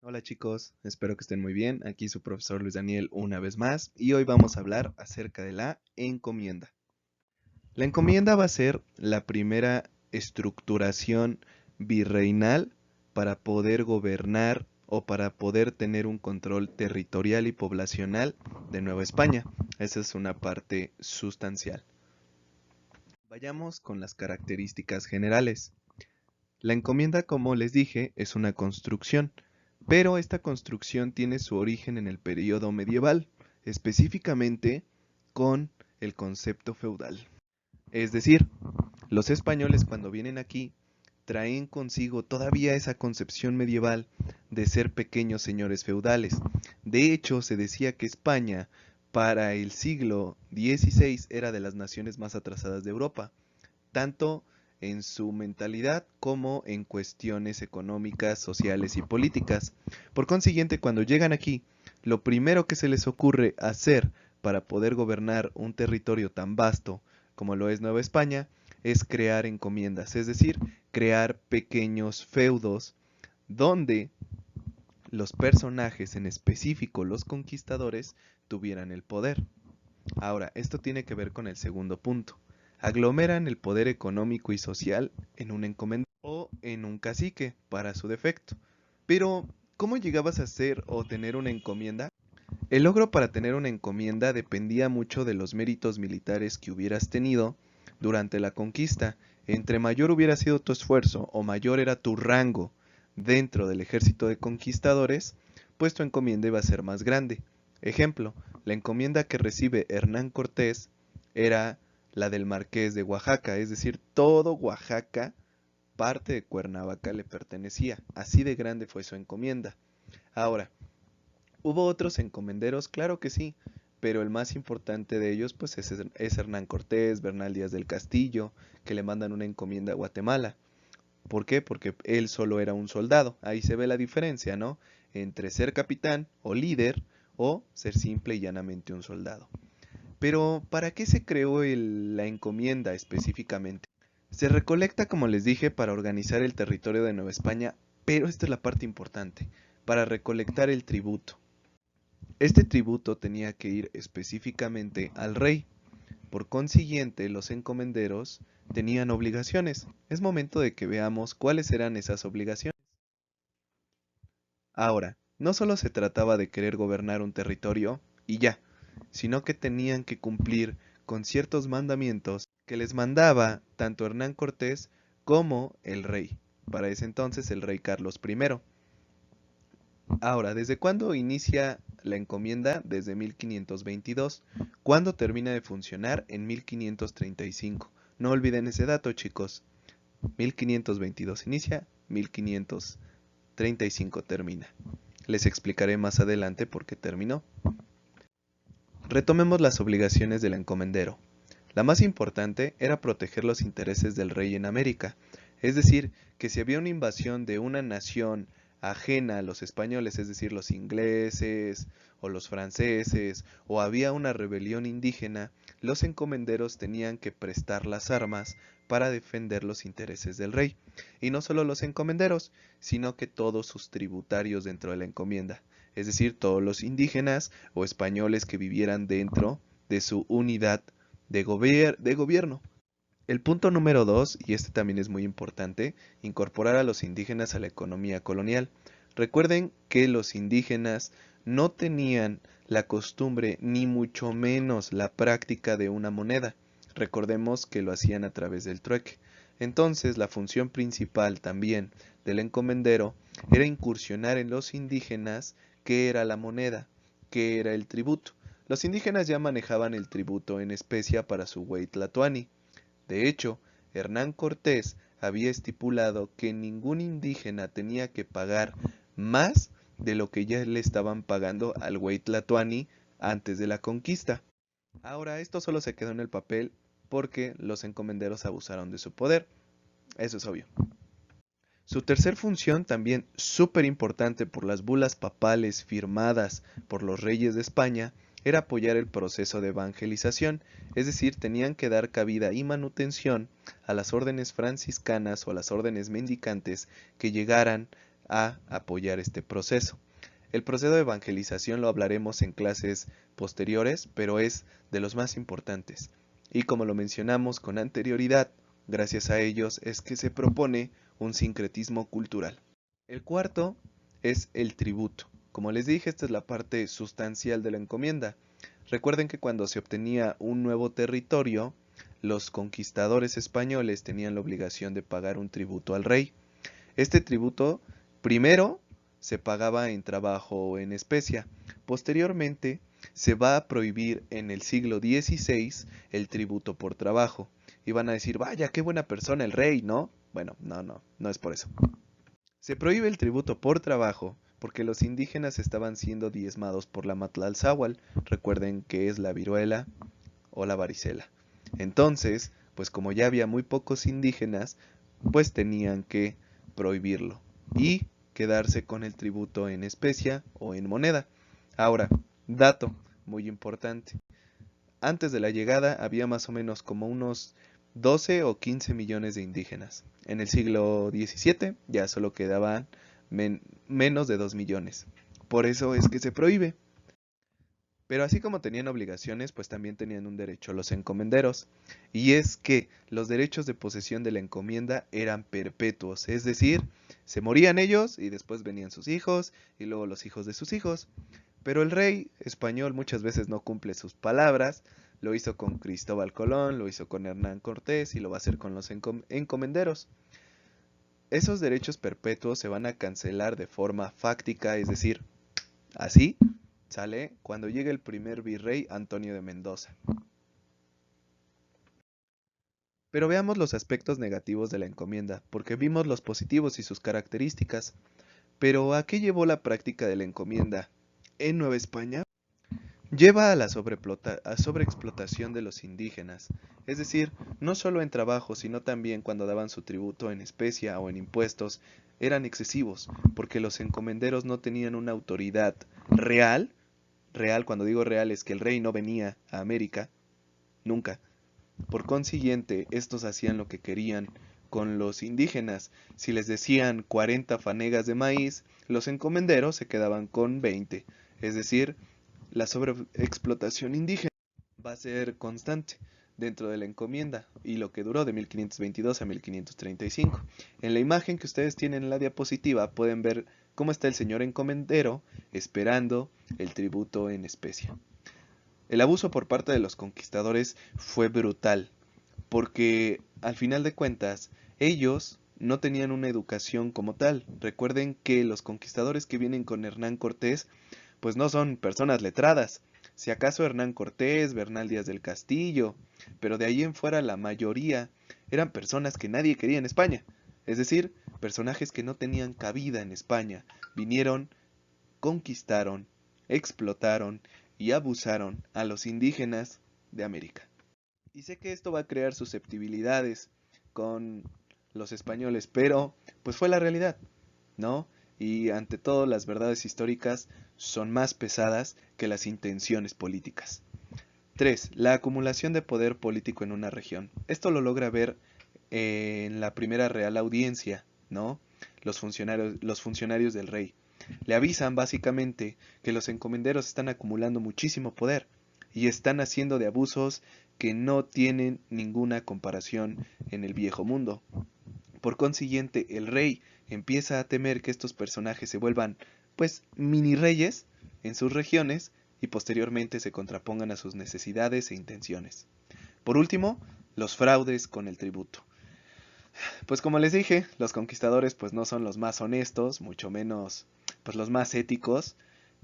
Hola chicos, espero que estén muy bien. Aquí su profesor Luis Daniel una vez más y hoy vamos a hablar acerca de la encomienda. La encomienda va a ser la primera estructuración virreinal para poder gobernar o para poder tener un control territorial y poblacional de Nueva España. Esa es una parte sustancial. Vayamos con las características generales. La encomienda, como les dije, es una construcción, pero esta construcción tiene su origen en el periodo medieval, específicamente con el concepto feudal. Es decir, los españoles cuando vienen aquí traen consigo todavía esa concepción medieval de ser pequeños señores feudales. De hecho, se decía que España para el siglo XVI era de las naciones más atrasadas de Europa, tanto en su mentalidad como en cuestiones económicas, sociales y políticas. Por consiguiente, cuando llegan aquí, lo primero que se les ocurre hacer para poder gobernar un territorio tan vasto como lo es Nueva España es crear encomiendas, es decir, crear pequeños feudos donde los personajes, en específico los conquistadores, tuvieran el poder. Ahora, esto tiene que ver con el segundo punto. Aglomeran el poder económico y social en un encomendero o en un cacique, para su defecto. Pero, ¿cómo llegabas a ser o tener una encomienda? El logro para tener una encomienda dependía mucho de los méritos militares que hubieras tenido durante la conquista. Entre mayor hubiera sido tu esfuerzo o mayor era tu rango dentro del ejército de conquistadores, pues tu encomienda iba a ser más grande. Ejemplo, la encomienda que recibe Hernán Cortés era la del Marqués de Oaxaca, es decir, todo Oaxaca, parte de Cuernavaca le pertenecía. Así de grande fue su encomienda. Ahora, ¿hubo otros encomenderos? Claro que sí, pero el más importante de ellos pues es Hernán Cortés, Bernal Díaz del Castillo, que le mandan una encomienda a Guatemala. ¿Por qué? Porque él solo era un soldado. Ahí se ve la diferencia, ¿no? Entre ser capitán o líder o ser simple y llanamente un soldado. Pero, ¿para qué se creó la encomienda específicamente? Se recolecta, como les dije, para organizar el territorio de Nueva España, pero esta es la parte importante, para recolectar el tributo. Este tributo tenía que ir específicamente al rey. Por consiguiente, los encomenderos tenían obligaciones. Es momento de que veamos cuáles eran esas obligaciones. Ahora, no solo se trataba de querer gobernar un territorio y ya, sino que tenían que cumplir con ciertos mandamientos que les mandaba tanto Hernán Cortés como el rey. Para ese entonces el rey Carlos I. Ahora, ¿desde cuándo inicia la encomienda? Desde 1522. ¿Cuándo termina de funcionar? En 1535. No olviden ese dato, chicos. 1522 inicia, 1535 termina. Les explicaré más adelante por qué terminó. Retomemos las obligaciones del encomendero. La más importante era proteger los intereses del rey en América, es decir, que si había una invasión de una nación ajena a los españoles, es decir, los ingleses o los franceses, o había una rebelión indígena, los encomenderos tenían que prestar las armas para defender los intereses del rey. Y no solo los encomenderos, sino que todos sus tributarios dentro de la encomienda, es decir, todos los indígenas o españoles que vivieran dentro de su unidad de gobierno. El punto número 2, y este también es muy importante, incorporar a los indígenas a la economía colonial. Recuerden que los indígenas no tenían la costumbre ni mucho menos la práctica de una moneda. Recordemos que lo hacían a través del trueque. Entonces, la función principal también del encomendero era incursionar en los indígenas qué era la moneda, qué era el tributo. Los indígenas ya manejaban el tributo en especia para su Huaytlatoani. De hecho, Hernán Cortés había estipulado que ningún indígena tenía que pagar más de lo que ya le estaban pagando al Huaytlatoani antes de la conquista. Ahora, esto solo se quedó en el papel porque los encomenderos abusaron de su poder. Eso es obvio. Su tercer función, también súper importante por las bulas papales firmadas por los reyes de España, era apoyar el proceso de evangelización, es decir, tenían que dar cabida y manutención a las órdenes franciscanas o a las órdenes mendicantes que llegaran a apoyar este proceso. El proceso de evangelización lo hablaremos en clases posteriores, pero es de los más importantes. Y como lo mencionamos con anterioridad, gracias a ellos es que se propone un sincretismo cultural. El cuarto es el tributo. Como les dije, esta es la parte sustancial de la encomienda. Recuerden que cuando se obtenía un nuevo territorio, los conquistadores españoles tenían la obligación de pagar un tributo al rey. Este tributo primero se pagaba en trabajo o en especia. Posteriormente se va a prohibir en el siglo XVI el tributo por trabajo. Y van a decir, vaya, qué buena persona el rey, ¿no? Bueno, no es por eso. Se prohíbe el tributo por trabajo porque los indígenas estaban siendo diezmados por la matlalzáhuatl. Recuerden que es la viruela o la varicela. Entonces, pues como ya había muy pocos indígenas, pues tenían que prohibirlo y quedarse con el tributo en especia o en moneda. Ahora, dato muy importante. Antes de la llegada había más o menos como unos 12 o 15 millones de indígenas. En el siglo XVII ya solo quedaban menos de 2 millones. Por eso es que se prohíbe. Pero así como tenían obligaciones, pues también tenían un derecho los encomenderos. Y es que los derechos de posesión de la encomienda eran perpetuos, es decir, se morían ellos y después venían sus hijos y luego los hijos de sus hijos. Pero el rey español muchas veces no cumple sus palabras, lo hizo con Cristóbal Colón, lo hizo con Hernán Cortés y lo va a hacer con los encomenderos. Esos derechos perpetuos se van a cancelar de forma fáctica, es decir, así sale cuando llega el primer virrey Antonio de Mendoza. Pero veamos los aspectos negativos de la encomienda, porque vimos los positivos y sus características. Pero ¿a qué llevó la práctica de la encomienda en Nueva España? Lleva a la sobreexplotación de los indígenas, es decir, no solo en trabajo, sino también cuando daban su tributo en especia o en impuestos, eran excesivos, porque los encomenderos no tenían una autoridad real. Real, cuando digo real, es que el rey no venía a América, nunca. Por consiguiente, estos hacían lo que querían con los indígenas. Si les decían 40 fanegas de maíz, los encomenderos se quedaban con 20. Es decir, la sobreexplotación indígena va a ser constante dentro de la encomienda y lo que duró de 1522 a 1535. En la imagen que ustedes tienen en la diapositiva pueden ver cómo está el señor encomendero esperando el tributo en especie. El abuso por parte de los conquistadores fue brutal, porque al final de cuentas ellos no tenían una educación como tal. Recuerden que los conquistadores que vienen con Hernán Cortés pues no son personas letradas. Si acaso Hernán Cortés, Bernal Díaz del Castillo, pero de ahí en fuera la mayoría eran personas que nadie quería en España. Es decir, personajes que no tenían cabida en España. Vinieron, conquistaron, explotaron y abusaron a los indígenas de América. Y sé que esto va a crear susceptibilidades con los españoles, pero pues fue la realidad, ¿no? Y ante todo las verdades históricas son más pesadas que las intenciones políticas. 3. La acumulación de poder político en una región. Esto lo logra ver en la primera Real Audiencia, ¿no? Los funcionarios del rey. Le avisan básicamente que los encomenderos están acumulando muchísimo poder y están haciendo de abusos que no tienen ninguna comparación en el viejo mundo. Por consiguiente, el rey empieza a temer que estos personajes se vuelvan, pues, mini reyes en sus regiones y posteriormente se contrapongan a sus necesidades e intenciones. Por último, los fraudes con el tributo. Pues como les dije, los conquistadores pues no son los más honestos, mucho menos pues los más éticos.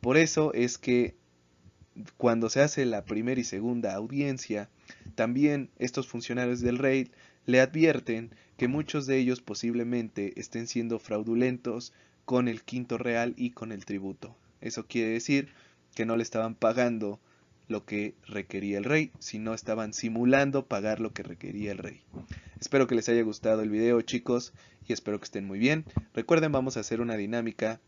Por eso es que cuando se hace la primera y segunda audiencia, también estos funcionarios del rey le advierten que muchos de ellos posiblemente estén siendo fraudulentos con el quinto real y con el tributo. Eso quiere decir que no le estaban pagando lo que requería el rey, sino estaban simulando pagar lo que requería el rey. Espero que les haya gustado el video, chicos, y espero que estén muy bien. Recuerden, vamos a hacer una dinámica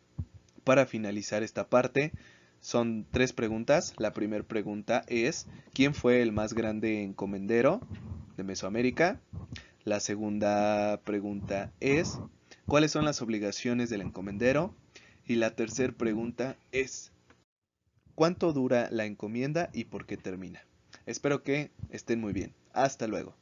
para finalizar esta parte. Son 3 preguntas. La primera pregunta es, ¿quién fue el más grande encomendero de Mesoamérica? La segunda pregunta es, ¿Cuáles son las obligaciones del encomendero? Y la tercera pregunta es, ¿cuánto dura la encomienda y por qué termina? Espero que estén muy bien. Hasta luego.